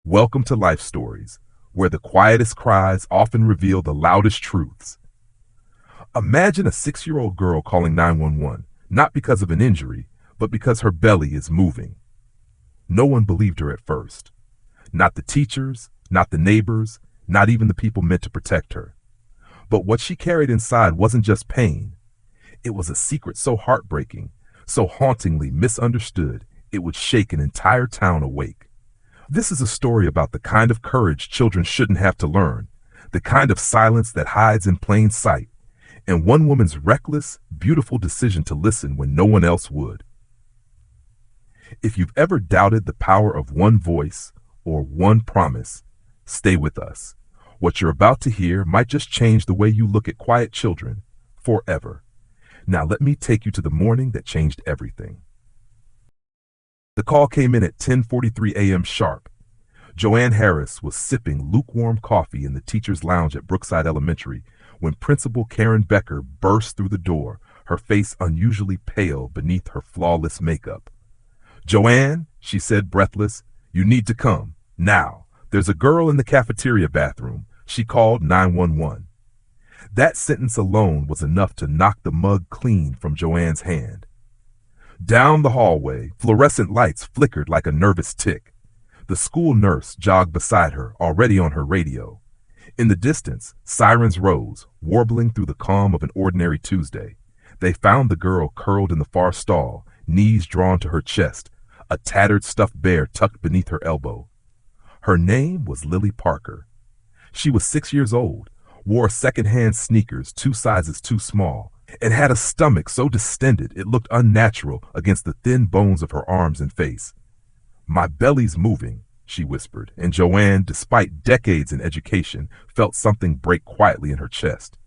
Welcome to Life Stories, where the quietest cries often reveal the loudest truths. Imagine a 6-year-old girl calling 911, not because of an injury, but because her belly is moving. No one believed her at first. Not the teachers, not the neighbors, not even the people meant to protect her. But what she carried inside wasn't just pain. It was a secret so heartbreaking, so hauntingly misunderstood, it would shake an entire town awake. This is a story about the kind of courage children shouldn't have to learn, the kind of silence that hides in plain sight, and one woman's reckless, beautiful decision to listen when no one else would. If you've ever doubted the power of one voice or one promise, stay with us. What you're about to hear might just change the way you look at quiet children forever. Now let me take you to the morning that changed everything. The call came in at 10:43 a.m. sharp. Joanne Harris was sipping lukewarm coffee in the teacher's lounge at Brookside Elementary when Principal Karen Becker burst through the door, her face unusually pale beneath her flawless makeup. "Joanne," she said, breathless, "you need to come. Now. There's a girl in the cafeteria bathroom." She called 911. That sentence alone was enough to knock the mug clean from Joanne's hand. Down the hallway, fluorescent lights flickered like a nervous tick. The school nurse jogged beside her, already on her radio. In the distance, sirens rose, warbling through the calm of an ordinary Tuesday. They found the girl curled in the far stall, knees drawn to her chest, a tattered stuffed bear tucked beneath her elbow. Her name was Lily Parker. She was 6 years old, wore second-hand sneakers 2 sizes too small, and had a stomach so distended it looked unnatural against the thin bones of her arms and face. "My belly's moving," she whispered, and Joanne, despite decades in education, felt something break quietly in her chest.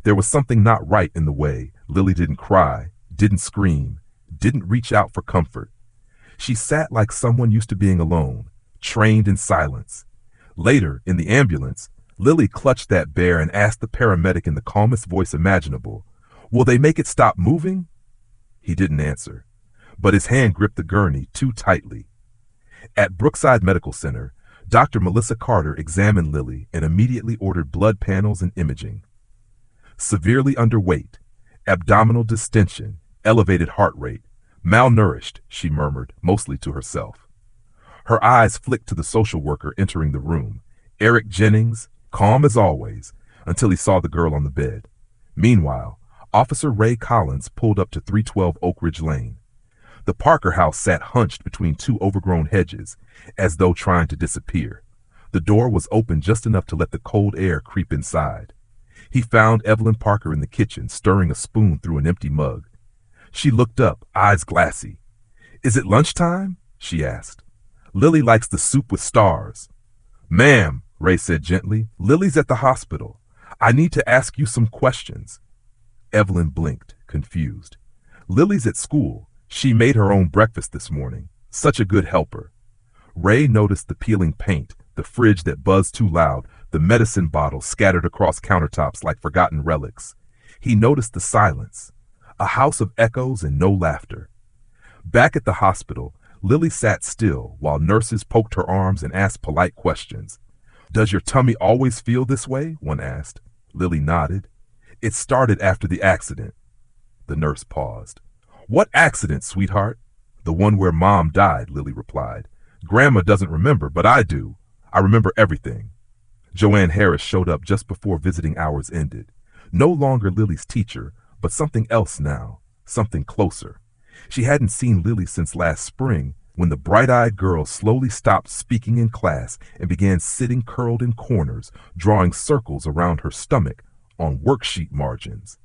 There was something not right in the way Lily didn't cry, didn't scream, didn't reach out for comfort. She sat like someone used to being alone, trained in silence. Later, in the ambulance, Lily clutched that bear and asked the paramedic in the calmest voice imaginable, "Will they make it stop moving?" He didn't answer, but his hand gripped the gurney too tightly. At Brookside Medical Center, Dr. Melissa Carter examined Lily and immediately ordered blood panels and imaging. Severely underweight, abdominal distension, elevated heart rate, malnourished, she murmured, mostly to herself. Her eyes flicked to the social worker entering the room, Eric Jennings, calm as always, until he saw the girl on the bed. Meanwhile, Officer Ray Collins pulled up to 312 Oak Ridge Lane. The Parker house sat hunched between 2 overgrown hedges, as though trying to disappear. The door was open just enough to let the cold air creep inside. He found Evelyn Parker in the kitchen, stirring a spoon through an empty mug. She looked up, eyes glassy. "Is it lunchtime?" she asked. "Lily likes the soup with stars." "Ma'am," Ray said gently, "Lily's at the hospital. I need to ask you some questions." Evelyn blinked, confused. "Lily's at school. She made her own breakfast this morning. Such a good helper." Ray noticed the peeling paint, the fridge that buzzed too loud, the medicine bottles scattered across countertops like forgotten relics. He noticed the silence, a house of echoes and no laughter. Back at the hospital, Lily sat still while nurses poked her arms and asked polite questions. "Does your tummy always feel this way?" one asked. Lily nodded. "It started after the accident." The nurse paused. "What accident, sweetheart?" "The one where Mom died," Lily replied. "Grandma doesn't remember, but I do. I remember everything." Joanne Harris showed up just before visiting hours ended. No longer Lily's teacher, but something else now, something closer. She hadn't seen Lily since last spring, when the bright-eyed girl slowly stopped speaking in class and began sitting curled in corners, drawing circles around her stomach on worksheet margins.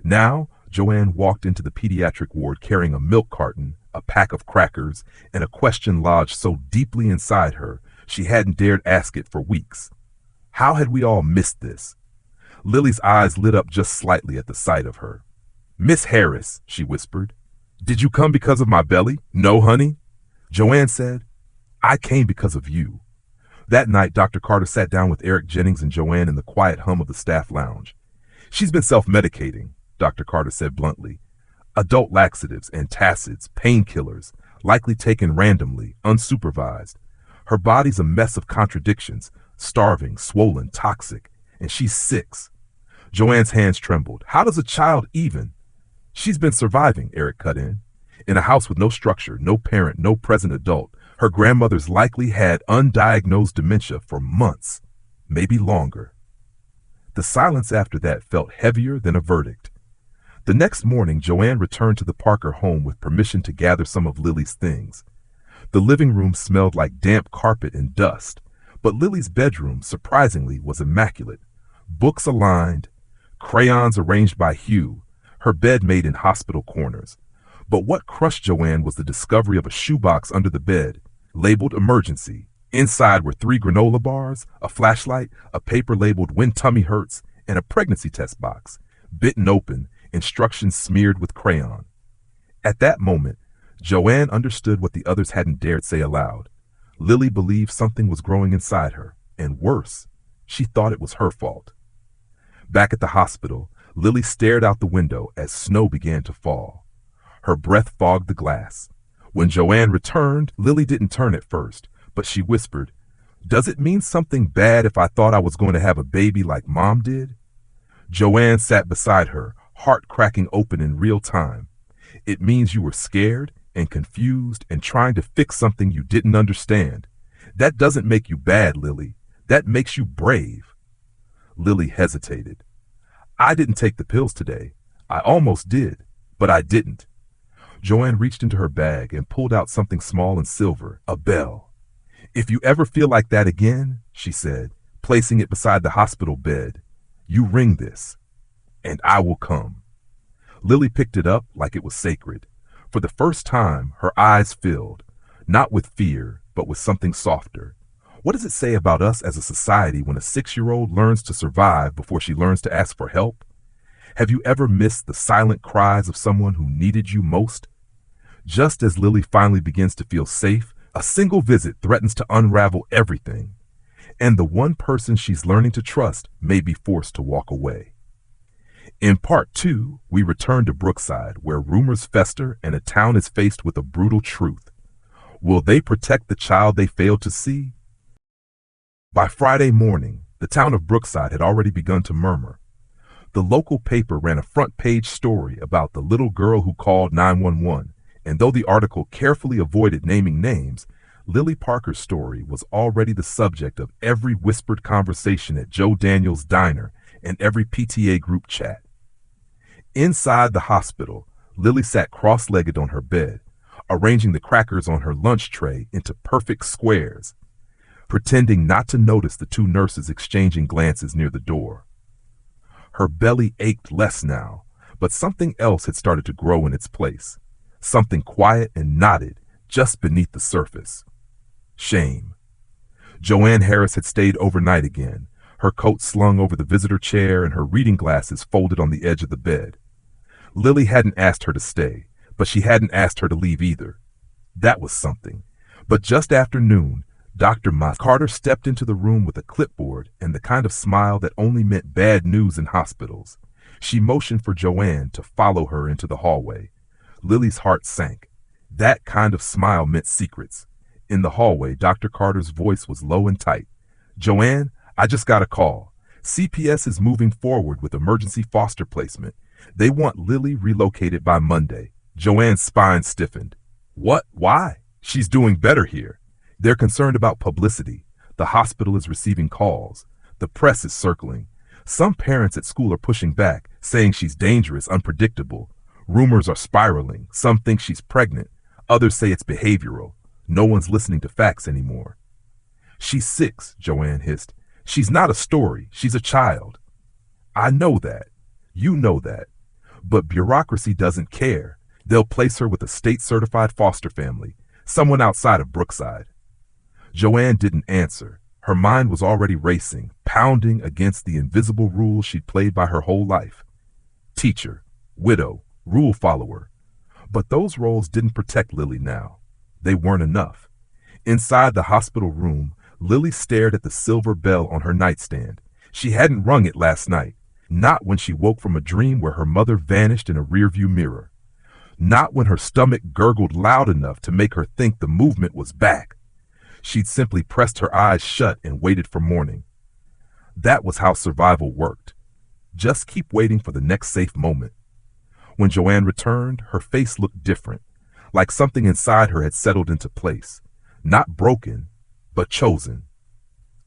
Now, Joanne walked into the pediatric ward carrying a milk carton, a pack of crackers, and a question lodged so deeply inside her she hadn't dared ask it for weeks. How had we all missed this? Lily's eyes lit up just slightly at the sight of her. "Miss Harris," she whispered, "did you come because of my belly?" "No, honey." Joanne said, "I came because of you." That night, Dr. Carter sat down with Eric Jennings and Joanne in the quiet hum of the staff lounge. "She's been self-medicating," Dr. Carter said bluntly. "Adult laxatives, antacids, painkillers, likely taken randomly, unsupervised. Her body's a mess of contradictions, starving, swollen, toxic, and she's 6. Joanne's hands trembled. How does a child even? She's been surviving, Eric cut in a house with no structure, no parent, no present adult. Her grandmother's likely had undiagnosed dementia for months, maybe longer. The silence after that felt heavier than a verdict. The next morning, Joanne returned to the Parker home with permission to gather some of Lily's things. The living room smelled like damp carpet and dust, but Lily's bedroom, surprisingly, was immaculate. Books aligned, crayons arranged by hue, her bed made in hospital corners. But what crushed Joanne was the discovery of a shoebox under the bed, labeled emergency. Inside were 3 granola bars, a flashlight, a paper labeled when tummy hurts, and a pregnancy test box, bitten open, instructions smeared with crayon. At that moment, Joanne understood what the others hadn't dared say aloud. Lily believed something was growing inside her, and worse, she thought it was her fault. Back at the hospital, Lily stared out the window as snow began to fall. Her breath fogged the glass. When Joanne returned, Lily didn't turn at first, but she whispered, "Does it mean something bad if I thought I was going to have a baby like Mom did?" Joanne sat beside her, heart cracking open in real time. "It means you were scared and confused and trying to fix something you didn't understand. That doesn't make you bad, Lily. That makes you brave." Lily hesitated. "I didn't take the pills today. I almost did, but I didn't." Joanne reached into her bag and pulled out something small and silver, a bell. "If you ever feel like that again," she said, placing it beside the hospital bed, "you ring this, and I will come." Lily picked it up like it was sacred. For the first time, her eyes filled, not with fear, but with something softer. What does it say about us as a society when a 6-year-old learns to survive before she learns to ask for help? Have you ever missed the silent cries of someone who needed you most? Just as Lily finally begins to feel safe, a single visit threatens to unravel everything, and the one person she's learning to trust may be forced to walk away. In part 2, we return to Brookside, where rumors fester and a town is faced with a brutal truth. Will they protect the child they failed to see? By Friday morning, the town of Brookside had already begun to murmur. The local paper ran a front-page story about the little girl who called 911, and though the article carefully avoided naming names, Lily Parker's story was already the subject of every whispered conversation at Joe Daniels' diner and every PTA group chat. Inside the hospital, Lily sat cross-legged on her bed, arranging the crackers on her lunch tray into perfect squares, pretending not to notice the 2 nurses exchanging glances near the door. Her belly ached less now, but something else had started to grow in its place, something quiet and knotted just beneath the surface. Shame. Joanne Harris had stayed overnight again, her coat slung over the visitor chair and her reading glasses folded on the edge of the bed. Lily hadn't asked her to stay, but she hadn't asked her to leave either. That was something. But just after noon, Dr. Carter stepped into the room with a clipboard and the kind of smile that only meant bad news in hospitals. She motioned for Joanne to follow her into the hallway. Lily's heart sank. That kind of smile meant secrets. In the hallway, Dr. Carter's voice was low and tight. "Joanne, I just got a call. CPS is moving forward with emergency foster placement. They want Lily relocated by Monday." Joanne's spine stiffened. "What? Why? She's doing better here." "They're concerned about publicity. The hospital is receiving calls. The press is circling. Some parents at school are pushing back, saying she's dangerous, unpredictable. Rumors are spiraling. Some think she's pregnant. Others say it's behavioral. No one's listening to facts anymore." "She's 6, Joanne hissed. "She's not a story. She's a child." "I know that. You know that. But bureaucracy doesn't care. They'll place her with a state-certified foster family, someone outside of Brookside." Joanne didn't answer. Her mind was already racing, pounding against the invisible rules she'd played by her whole life. Teacher, widow, rule follower. But those roles didn't protect Lily now. They weren't enough. Inside the hospital room, Lily stared at the silver bell on her nightstand. She hadn't rung it last night. Not when she woke from a dream where her mother vanished in a rearview mirror. Not when her stomach gurgled loud enough to make her think the movement was back. She'd simply pressed her eyes shut and waited for morning. That was how survival worked. Just keep waiting for the next safe moment. When Joanne returned, her face looked different, like something inside her had settled into place. Not broken, but chosen.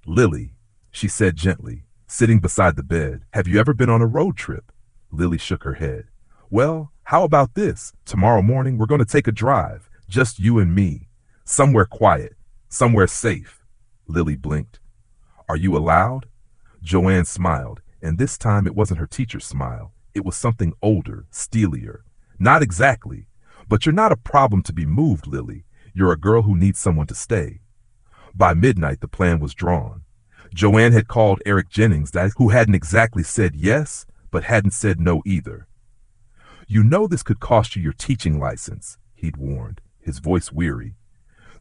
"Lily," she said gently, sitting beside the bed, "have you ever been on a road trip?" Lily shook her head. "Well, how about this? Tomorrow morning we're going to take a drive, just you and me. Somewhere quiet, somewhere safe." Lily blinked. "Are you allowed?" Joanne smiled, and this time it wasn't her teacher's smile. It was something older, steelier. "Not exactly, but you're not a problem to be moved, Lily. You're a girl who needs someone to stay." By midnight, the plan was drawn. Joanne had called Eric Jennings, who hadn't exactly said yes, but hadn't said no either. "You know this could cost you your teaching license," he'd warned, his voice weary.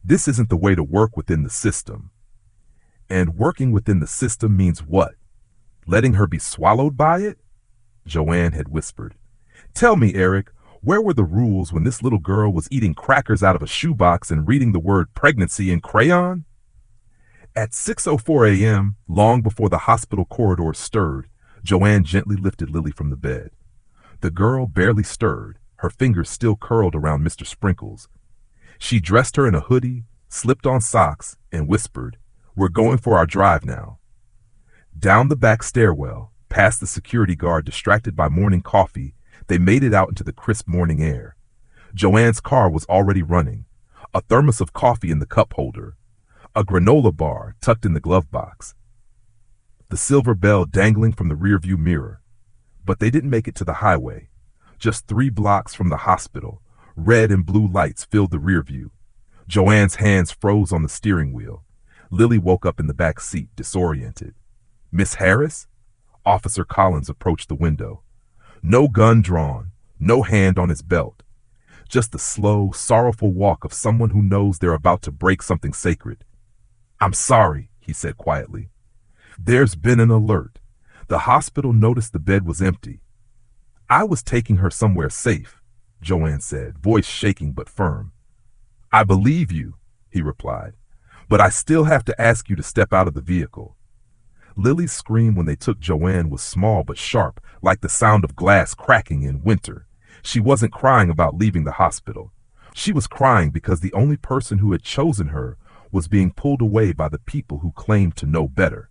"This isn't the way to work within the system." "And working within the system means what? Letting her be swallowed by it?" Joanne had whispered. "Tell me, Eric, where were the rules when this little girl was eating crackers out of a shoebox and reading the word pregnancy in crayon?" At 6:04 a.m., long before the hospital corridors stirred, Joanne gently lifted Lily from the bed. The girl barely stirred, her fingers still curled around Mr. Sprinkles. She dressed her in a hoodie, slipped on socks, and whispered, "We're going for our drive now." Down the back stairwell, past the security guard distracted by morning coffee, they made it out into the crisp morning air. Joanne's car was already running, a thermos of coffee in the cup holder, a granola bar tucked in the glove box, the silver bell dangling from the rearview mirror. But they didn't make it to the highway. Just 3 blocks from the hospital, red and blue lights filled the rearview. Joanne's hands froze on the steering wheel. Lily woke up in the back seat, disoriented. "Miss Harris?" Officer Collins approached the window. No gun drawn, no hand on his belt. Just the slow, sorrowful walk of someone who knows they're about to break something sacred. "I'm sorry," he said quietly. "There's been an alert. The hospital noticed the bed was empty." "I was taking her somewhere safe," Joanne said, voice shaking but firm. "I believe you," he replied, "but I still have to ask you to step out of the vehicle." Lily's scream when they took Joanne was small but sharp, like the sound of glass cracking in winter. She wasn't crying about leaving the hospital. She was crying because the only person who had chosen her was being pulled away by the people who claimed to know better.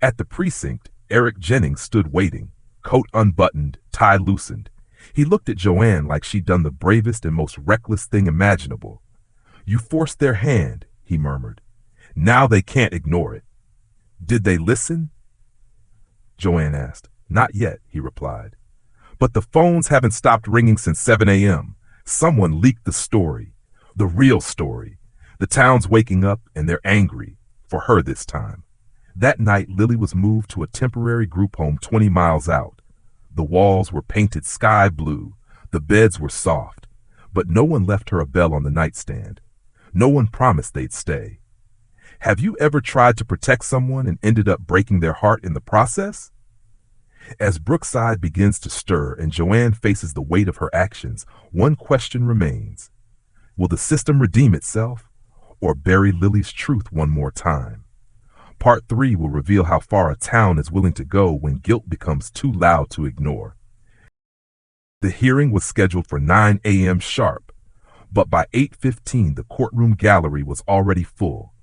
At the precinct, Eric Jennings stood waiting, coat unbuttoned, tie loosened. He looked at Joanne like she'd done the bravest and most reckless thing imaginable. "You forced their hand," he murmured. "Now they can't ignore it." "Did they listen?" Joanne asked. "Not yet," he replied. "But the phones haven't stopped ringing since 7 a.m. Someone leaked the story. The real story. The town's waking up and they're angry. For her this time." That night, Lily was moved to a temporary group home 20 miles out. The walls were painted sky blue. The beds were soft. But no one left her a bell on the nightstand. No one promised they'd stay. Have you ever tried to protect someone and ended up breaking their heart in the process? As Brookside begins to stir and Joanne faces the weight of her actions, one question remains. Will the system redeem itself or bury Lily's truth one more time? Part 3 will reveal how far a town is willing to go when guilt becomes too loud to ignore. The hearing was scheduled for 9 a.m. sharp, but by 8:15 the courtroom gallery was already full.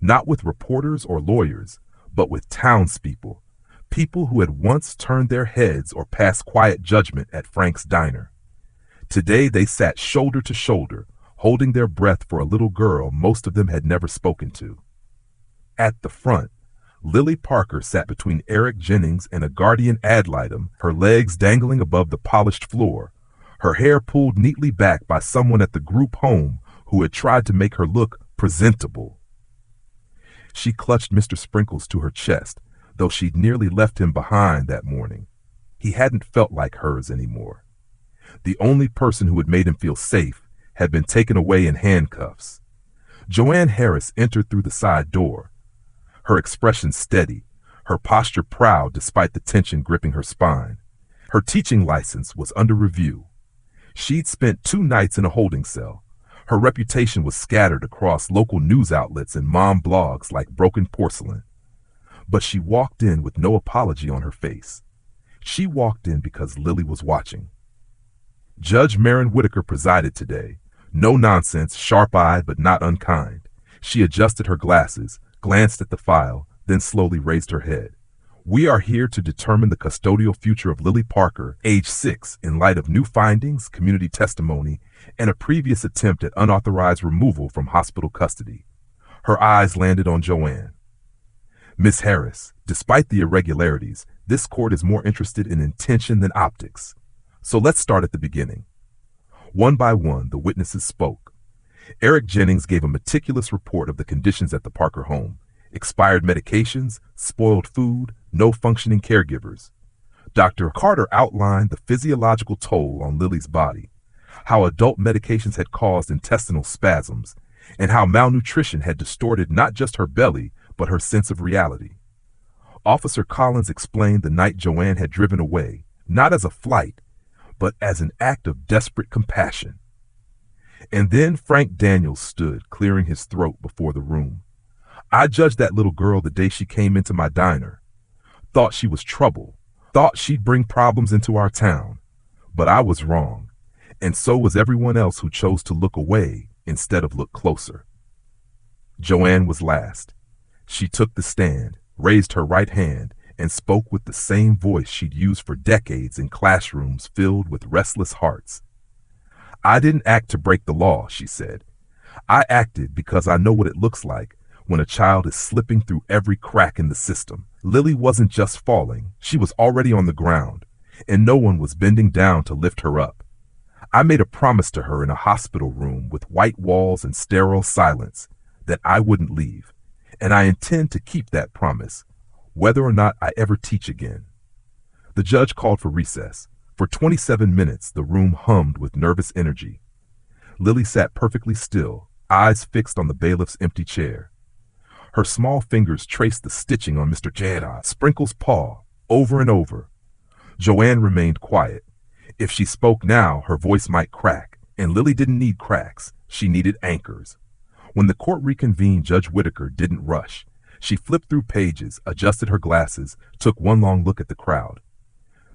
Not with reporters or lawyers, but with townspeople, people who had once turned their heads or passed quiet judgment at Frank's diner. Today they sat shoulder to shoulder, holding their breath for a little girl most of them had never spoken to. At the front, Lily Parker sat between Eric Jennings and a guardian ad litem, her legs dangling above the polished floor, her hair pulled neatly back by someone at the group home who had tried to make her look presentable. She clutched Mr. Sprinkles to her chest, though she'd nearly left him behind that morning. He hadn't felt like hers anymore. The only person who had made him feel safe had been taken away in handcuffs. Joanne Harris entered through the side door, her expression steady, her posture proud despite the tension gripping her spine. Her teaching license was under review. She'd spent 2 nights in a holding cell. Her reputation was scattered across local news outlets and mom blogs like Broken Porcelain. But she walked in with no apology on her face. She walked in because Lily was watching. Judge Maren Whitaker presided today. No nonsense, sharp-eyed but not unkind. She adjusted her glasses, glanced at the file, then slowly raised her head. We are here to determine the custodial future of Lily Parker, age 6, in light of new findings, community testimony, and a previous attempt at unauthorized removal from hospital custody. Her eyes landed on Joanne. Miss Harris, despite the irregularities, this court is more interested in intention than optics. So let's start at the beginning. One by one, the witnesses spoke. Eric Jennings gave a meticulous report of the conditions at the Parker home: expired medications, spoiled food, no functioning caregivers. Dr. Carter outlined the physiological toll on Lily's body, how adult medications had caused intestinal spasms, and how malnutrition had distorted not just her belly, but her sense of reality. Officer Collins explained the night Joanne had driven away, not as a flight, but as an act of desperate compassion. And then Frank Daniels stood, clearing his throat before the room. I judged that little girl the day she came into my diner. Thought she was trouble. Thought she'd bring problems into our town. But I was wrong. And so was everyone else who chose to look away instead of look closer. Joanne was last. She took the stand, raised her right hand, and spoke with the same voice she'd used for decades in classrooms filled with restless hearts. I didn't act to break the law, she said. I acted because I know what it looks like when a child is slipping through every crack in the system. Lily wasn't just falling, she was already on the ground, and no one was bending down to lift her up. I made a promise to her in a hospital room with white walls and sterile silence that I wouldn't leave, and I intend to keep that promise, whether or not I ever teach again. The judge called for recess. For 27 minutes, the room hummed with nervous energy. Lily sat perfectly still, eyes fixed on the bailiff's empty chair. Her small fingers traced the stitching on Mr. Jada Sprinkle's paw over and over. Joanne remained quiet. If she spoke now, her voice might crack, and Lily didn't need cracks. She needed anchors. When the court reconvened, Judge Whitaker didn't rush. She flipped through pages, adjusted her glasses, took one long look at the crowd.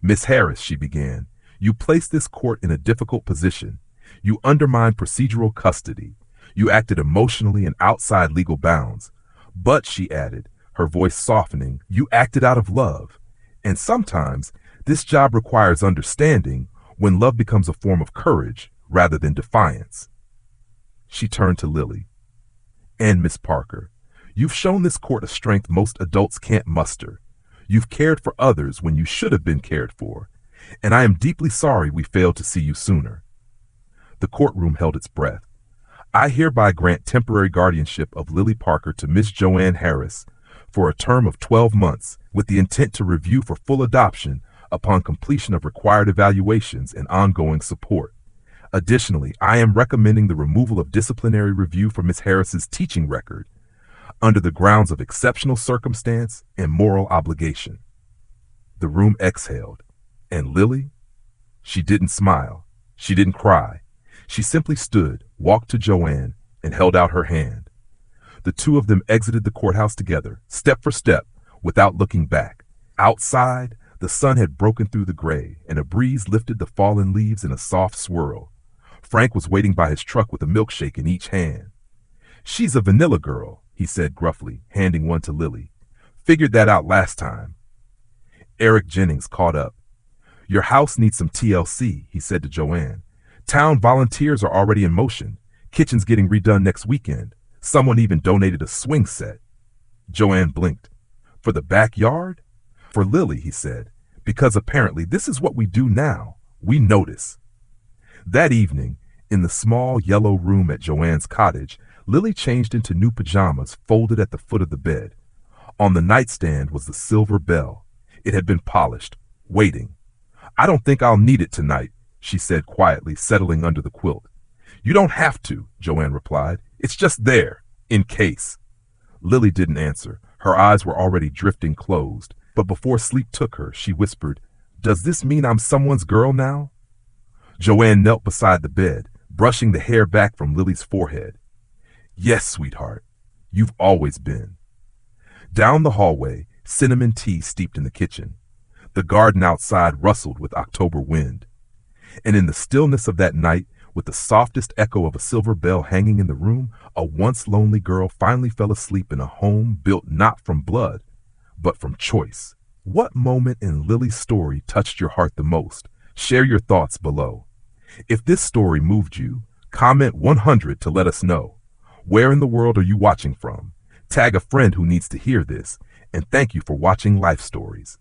Miss Harris, she began, you placed this court in a difficult position. You undermined procedural custody. You acted emotionally and outside legal bounds. But, she added, her voice softening, you acted out of love. And sometimes, this job requires understanding when love becomes a form of courage rather than defiance. She turned to Lily. And Miss Parker, you've shown this court a strength most adults can't muster. You've cared for others when you should have been cared for, and I am deeply sorry we failed to see you sooner. The courtroom held its breath. I hereby grant temporary guardianship of Lily Parker to Miss Joanne Harris for a term of 12 months with the intent to review for full adoption upon completion of required evaluations and ongoing support. Additionally, I am recommending the removal of disciplinary review for Miss Harris's teaching record under the grounds of exceptional circumstance and moral obligation. The room exhaled. And Lily? She didn't smile. She didn't cry. She simply stood, walked to Joanne, and held out her hand. The two of them exited the courthouse together, step for step, without looking back. Outside, the sun had broken through the gray, and a breeze lifted the fallen leaves in a soft swirl. Frank was waiting by his truck with a milkshake in each hand. She's a vanilla girl, he said gruffly, handing one to Lily. Figured that out last time. Eric Jennings caught up. Your house needs some TLC, he said to Joanne. Town volunteers are already in motion. Kitchen's getting redone next weekend. Someone even donated a swing set. Joanne blinked. For the backyard? For Lily, he said, because apparently this is what we do now. We notice. That evening, in the small yellow room at Joanne's cottage, Lily changed into new pajamas folded at the foot of the bed. On the nightstand was the silver bell. It had been polished, waiting. I don't think I'll need it tonight, she said quietly, settling under the quilt. You don't have to, Joanne replied. It's just there, in case. Lily didn't answer. Her eyes were already drifting closed, but before sleep took her, she whispered, Does this mean I'm someone's girl now? Joanne knelt beside the bed, brushing the hair back from Lily's forehead. Yes, sweetheart, you've always been. Down the hallway, cinnamon tea steeped in the kitchen. The garden outside rustled with October wind. And in the stillness of that night, with the softest echo of a silver bell hanging in the room, a once lonely girl finally fell asleep in a home built not from blood, but from choice. What moment in Lily's story touched your heart the most? Share your thoughts below. If this story moved you, comment 100 to let us know. Where in the world are you watching from? Tag a friend who needs to hear this, and thank you for watching Life Stories.